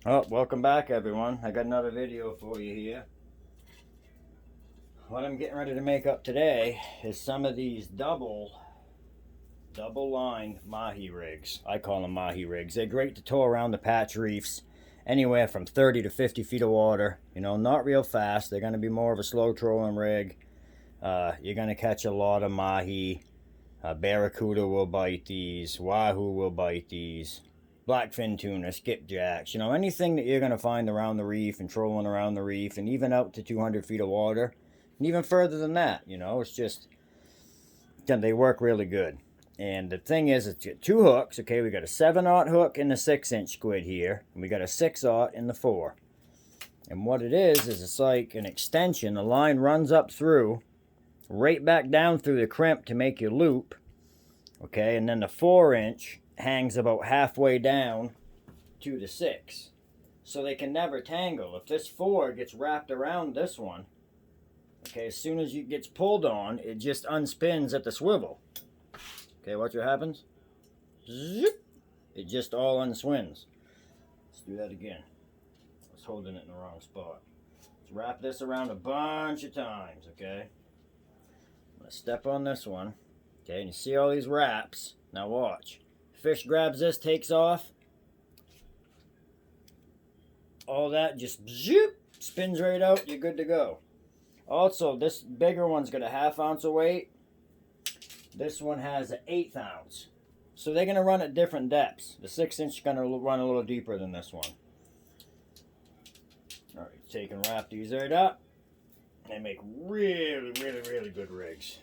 Oh, welcome back everyone. I got another video for you here. What I'm getting ready to make up today is some of these double line mahi rigs. I call them mahi rigs. They're great to tow around the patch reefs anywhere from 30 to 50 feet of water. You know, not real fast. They're going to be more of a slow trolling rig. You're going to catch a lot of mahi. Barracuda will bite these. Wahoo will bite these. Blackfin tuna, skipjacks, you know, anything that you're going to find around the reef and trolling around the reef and even out to 200 feet of water and even further than that, you know, it's just, they work really good. And the thing is, it's got two hooks, okay, we got a 7/0 hook in the 6-inch squid here, and we got a 6/0 in the 4. And what it is it's like an extension. The line runs up through, right back down through the crimp to make your loop, okay, and then the 4-inch hangs about halfway down to the 6, so they can never tangle. If this 4 gets wrapped around this one, okay, as soon as it gets pulled on, it just unspins at the swivel. Okay, watch what happens. Zip. It just all unswings. Let's do that again. I was holding it in the wrong spot. Let's wrap this around a bunch of times, okay. I'm gonna step on this one, okay, and you see all these wraps. Now watch. Fish grabs this, takes off. All that just zoop, spins right out. You're good to go. Also, this bigger one's got a 1/2 ounce of weight. This one has an 1/8 ounce. So they're going to run at different depths. The 6-inch is going to run a little deeper than this one. Alright, take and wrap these right up. They make really good rigs.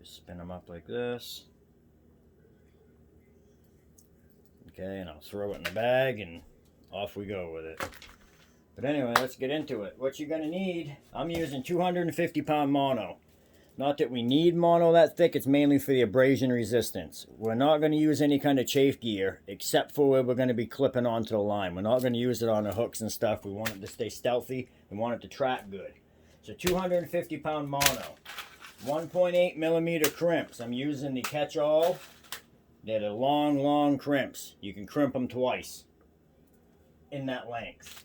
Spin them up like this. Okay, and I'll throw it in the bag and off we go with it. But anyway, let's get into it. What you're going to need, I'm using 250-pound mono. Not that we need mono that thick, it's mainly for the abrasion resistance. We're not going to use any kind of chafe gear except for where we're going to be clipping onto the line. We're not going to use it on the hooks and stuff. We want it to stay stealthy. We want it to track good. So 250-pound mono. 1.8 millimeter crimps. I'm using the catch-all. They're the long crimps. You can crimp them twice in that length.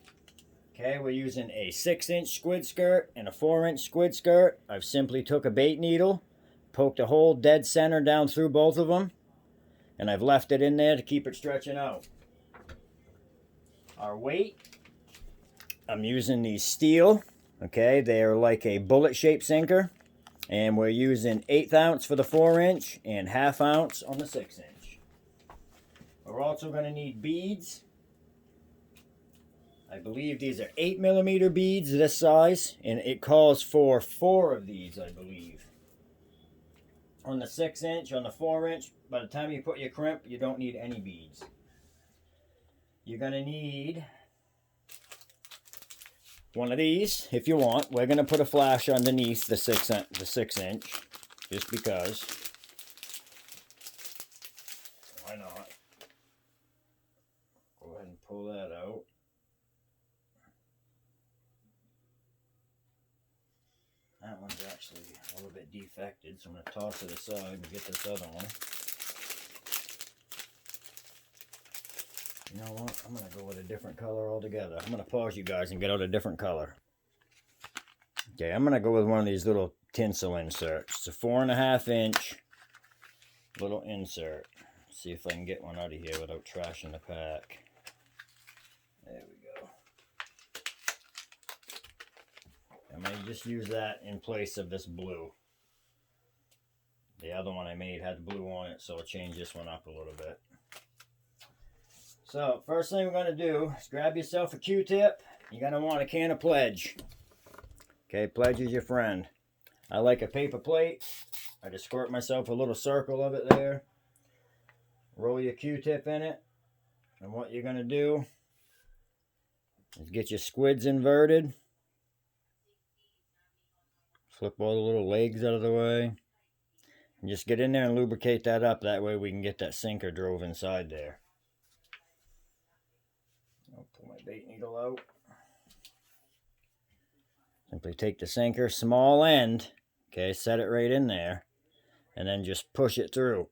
Okay, we're using a 6-inch squid skirt and a 4-inch squid skirt. I've simply took a bait needle, poked a hole dead center down through both of them, and I've left it in there to keep it stretching out. Our weight, I'm using these steel. Okay, they're like a bullet-shaped sinker. And we're using 1/8 ounce for the 4-inch and 1/2 ounce on the 6-inch. We're also going to need beads. I believe these are 8 millimeter beads this size, and it calls for 4 of these, I believe. On the 6-inch, on the 4-inch, by the time you put your crimp, you don't need any beads. You're going to need one of these if you want. We're going to put a flash underneath the 6-inch just because. Why not? Go ahead and pull that out. That one's actually a little bit defected, so I'm going to toss it aside and get this other one. You know what? I'm going to go with a different color altogether. I'm going to pause you guys and get out a different color. Okay, I'm going to go with one of these little tinsel inserts. It's a 4.5-inch little insert. See if I can get one out of here without trashing the pack. There we go. I may just use that in place of this blue. The other one I made had blue on it, so I'll change this one up a little bit. So, first thing we're going to do is grab yourself a Q-tip. You're going to want a can of Pledge. Okay, Pledge is your friend. I like a paper plate. I just squirt myself a little circle of it there. Roll your Q-tip in it. And what you're going to do is get your squids inverted. Flip all the little legs out of the way. And just get in there and lubricate that up. That way we can get that sinker drove inside there. I'll pull my bait needle out. Simply take the sinker, small end, okay, set it right in there, and then just push it through,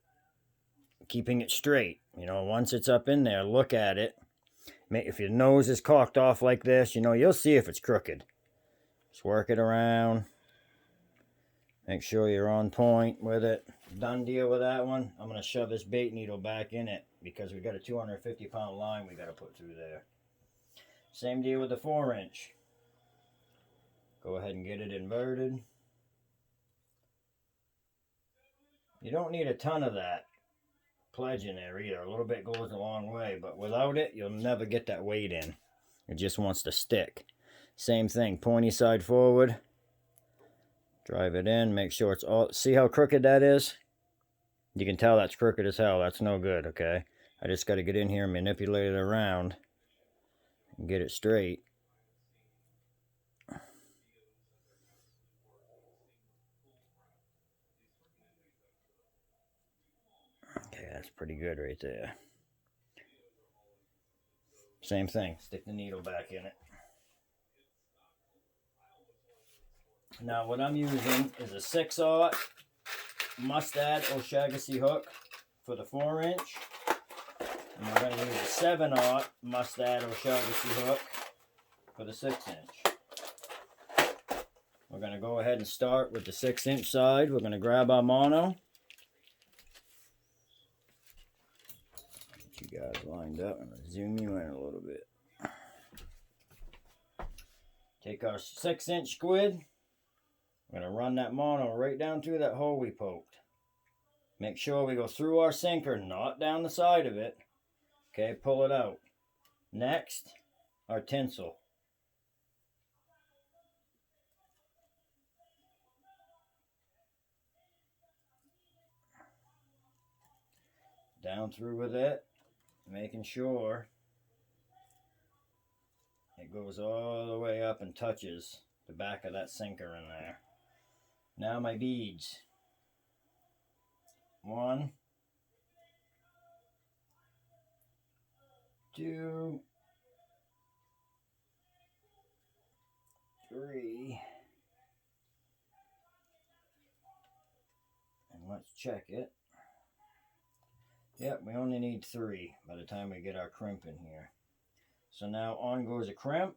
keeping it straight. You know, once it's up in there, look at it. If your nose is cocked off like this, you know, you'll see if it's crooked. Just work it around. Make sure you're on point with it. Done deal with that one. I'm going to shove this bait needle back in it because we got a 250-pound line we got to put through there. Same deal with the 4-inch. Go ahead and get it inverted. You don't need a ton of that pledge in there either. A little bit goes a long way, but without it, you'll never get that weight in. It just wants to stick. Same thing, pointy side forward. Drive it in, make sure it's all... See how crooked that is? You can tell that's crooked as hell. That's no good, okay? I just got to get in here and manipulate it around and get it straight. Okay, that's pretty good right there. Same thing, stick the needle back in it. Now what I'm using is a 6/0 Mustad O'Shaughnessy hook for the 4-inch. And we're going to use a 7/0 Mustad O'Shaughnessy hook for the 6-inch. We're going to go ahead and start with the 6-inch side. We're going to grab our mono. Get you guys lined up. I'm going to zoom you in a little bit. Take our 6-inch squid. We're going to run that mono right down through that hole we poked. Make sure we go through our sinker, not down the side of it. Okay, pull it out. Next, our tinsel. Down through with it, making sure it goes all the way up and touches the back of that sinker in there. Now my beads. 1, 2, 3, and let's check it. Yep, we only need 3 by the time we get our crimp in here. So now on goes a crimp.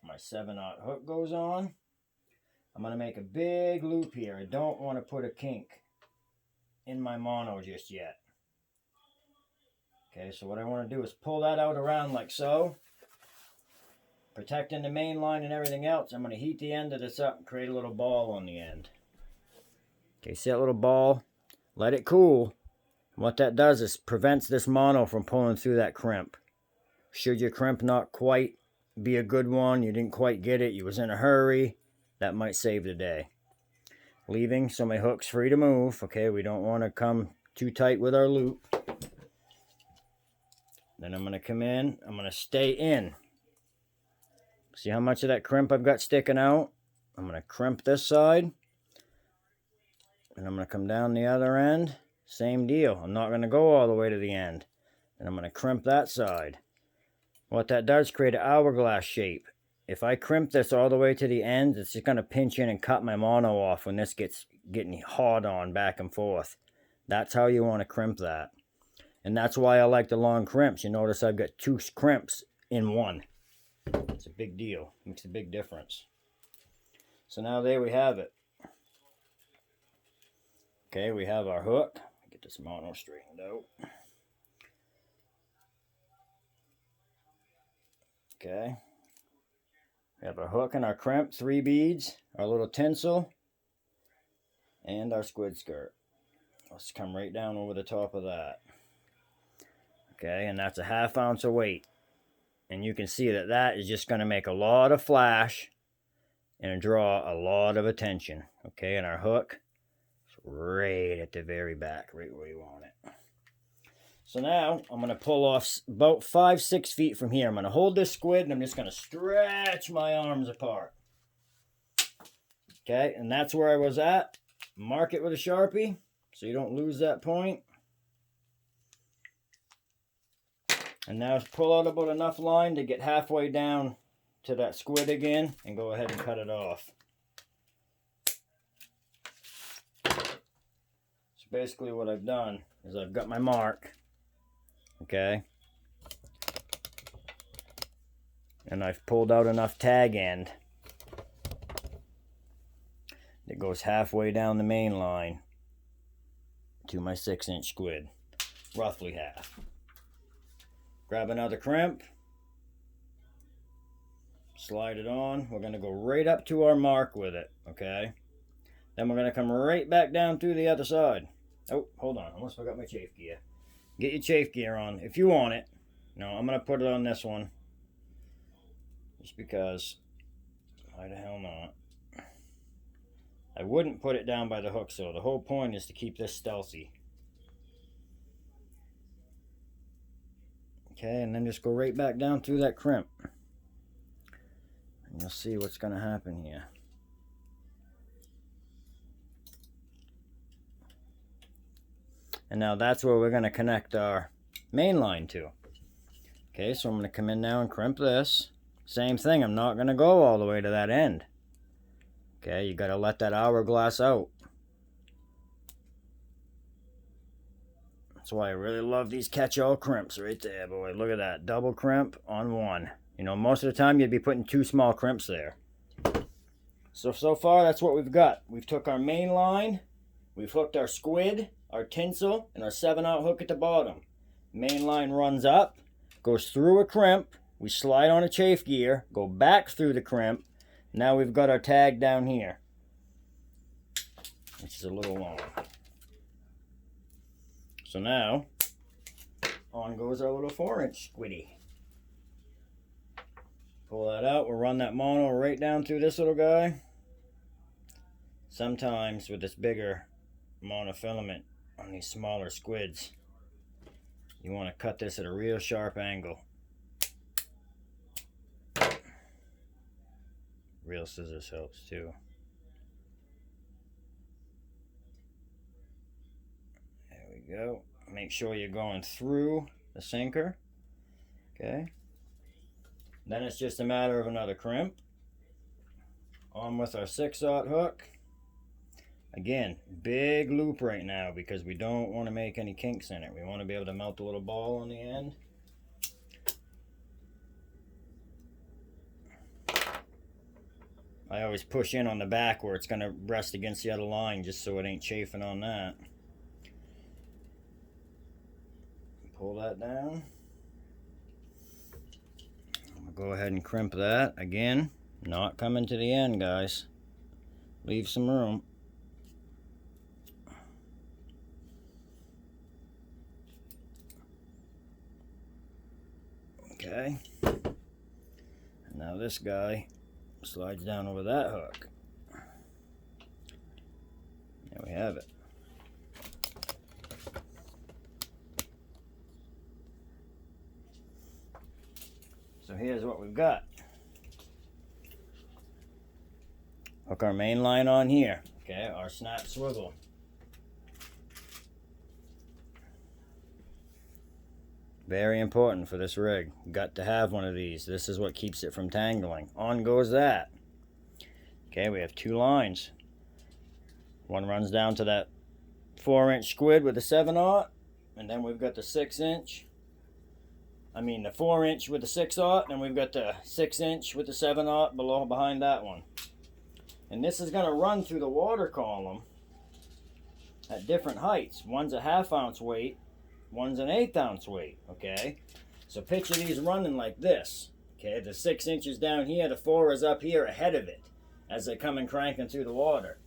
My 7/0 hook goes on. I'm going to make a big loop here. I don't want to put a kink in my mono just yet. Okay, so what I want to do is pull that out around like so. Protecting the main line and everything else. I'm going to heat the end of this up and create a little ball on the end. Okay, see that little ball? Let it cool. What that does is prevents this mono from pulling through that crimp. Should your crimp not quite be a good one, you didn't quite get it, you was in a hurry, that might save the day. Leaving so my hook's free to move. Okay, we don't want to come too tight with our loop. Then I'm going to come in, I'm going to stay in. See how much of that crimp I've got sticking out? I'm going to crimp this side. And I'm going to come down the other end. Same deal. I'm not going to go all the way to the end. And I'm going to crimp that side. What that does, create an hourglass shape. If I crimp this all the way to the end, it's just going to pinch in and cut my mono off when this gets getting hard on back and forth. That's how you want to crimp that. And that's why I like the long crimps. You notice I've got 2 crimps in one. It's a big deal. Makes a big difference. So now there we have it. Okay, we have our hook. Get this mono straightened out. Okay. We have our hook and our crimp, 3 beads, our little tinsel, and our squid skirt. Let's come right down over the top of that. Okay, and that's a 1/2 ounce of weight. And you can see that that is just going to make a lot of flash and draw a lot of attention. Okay, and our hook is right at the very back, right where you want it. So now I'm going to pull off about 5-6 feet from here. I'm going to hold this squid and I'm just going to stretch my arms apart. Okay, and that's where I was at. Mark it with a Sharpie so you don't lose that point. And now pull out about enough line to get halfway down to that squid again and go ahead and cut it off. So basically what I've done is I've got my mark okay? And I've pulled out enough tag end that goes halfway down the main line to my 6-inch squid, roughly half. Grab another crimp, slide it on. We're going to go right up to our mark with it, okay? Then we're going to come right back down through the other side. Oh, hold on, I almost forgot my chafe gear. Get your chafe gear on if you want it. No, I'm going to put it on this one, just because, why the hell not? I wouldn't put it down by the hook, so the whole point is to keep this stealthy. Okay, and then just go right back down through that crimp. And you'll see what's going to happen here. And now that's where we're going to connect our main line to. Okay, so I'm going to come in now and crimp this. Same thing, I'm not going to go all the way to that end. Okay, you got to let that hourglass out. That's why I really love these catch-all crimps right there, boy. Look at that, double crimp on one. You know, most of the time you'd be putting 2 small crimps there. So far that's what we've got. We've took our main line, we've hooked our squid, our tinsel, and our 7/0 hook at the bottom. Main line runs up, goes through a crimp, we slide on a chafe gear, go back through the crimp. Now we've got our tag down here, which is a little long. So now, on goes our little 4-inch squiddy. Pull that out, we'll run that mono right down through this little guy. Sometimes with this bigger monofilament on these smaller squids, you want to cut this at a real sharp angle. Real scissors helps too. There we go. Make sure you're going through the sinker. Okay. Then it's just a matter of another crimp. On with our 6/0 hook. Again, big loop right now because we don't want to make any kinks in it. We want to be able to melt a little ball on the end. I always push in on the back where it's going to rest against the other line just so it ain't chafing on that. Pull that down. I'm going to go ahead and crimp that. Again, not coming to the end, guys. Leave some room. Okay. And now this guy slides down over that hook. There we have it. So here's what we've got. Hook our main line on here. Okay, our snap swivel. Very important for this rig. Got to have one of these. This is what keeps it from tangling. On goes that. Okay, we have 2 lines. One runs down to that 4-inch squid with the 7/0, and then we've got the 6-inch. I mean the 4-inch with the 6/0, and we've got the 6-inch with the 7/0 below behind that one. And this is going to run through the water column at different heights. One's a 1/2 ounce weight. One's an 1/8 ounce weight, okay? So picture these running like this, okay? The 6 inches down here, the 4 is up here ahead of it as they come and cranking through the water.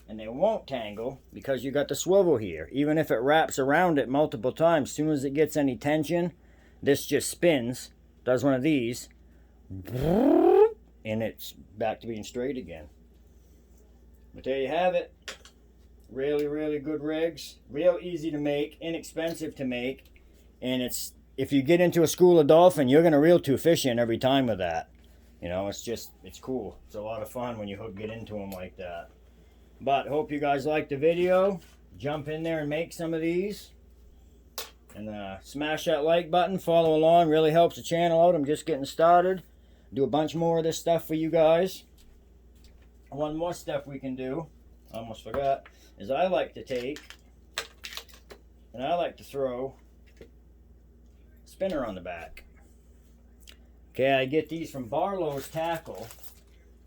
And they won't tangle because you got the swivel here. Even if it wraps around it multiple times, as soon as it gets any tension, this just spins, does one of these, and it's back to being straight again. But there you have it. Really, really good rigs. Real easy to make, inexpensive to make. And it's, if you get into a school of dolphin, you're going to reel to fish in every time with that. You know, it's just, it's cool. It's a lot of fun when you get into them like that. But hope you guys liked the video. Jump in there and make some of these. And smash that like button. Follow along. Really helps the channel out. I'm just getting started. Do a bunch more of this stuff for you guys. One more step we can do, almost forgot, is I like to take and I like to throw spinner on the back. Okay, I get these from Barlow's Tackle.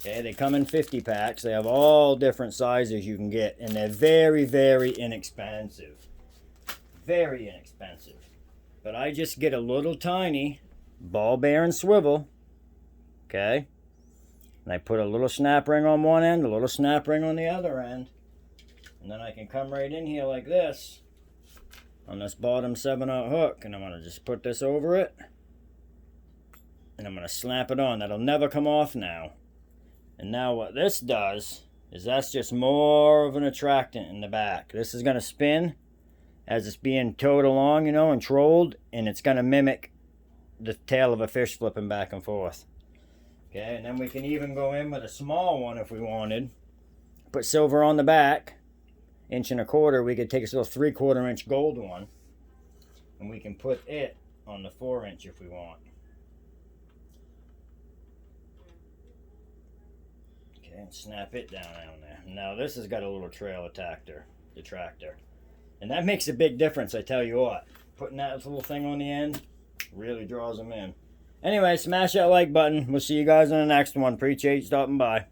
Okay, they come in 50 packs. They have all different sizes you can get, and they're very, very inexpensive. Very inexpensive. But I just get a little tiny ball bearing swivel. Okay, and I put a little snap ring on one end, a little snap ring on the other end, and then I can come right in here like this on this bottom 7/0 hook, and I'm gonna just put this over it, and I'm gonna slap it on. That'll never come off now. And now what this does is that's just more of an attractant in the back. This is gonna spin as it's being towed along, you know, and trolled, and it's gonna mimic the tail of a fish flipping back and forth. Okay, and then we can even go in with a small one if we wanted. Put silver on the back, 1.25 inch. We could take this little 3/4 inch gold one, and we can put it on the 4-inch if we want. Okay, and snap it down there. Now this has got a little trail detractor, and that makes a big difference. I tell you what, putting that little thing on the end really draws them in. Anyway, smash that like button. We'll see you guys on the next one. Appreciate you stopping by.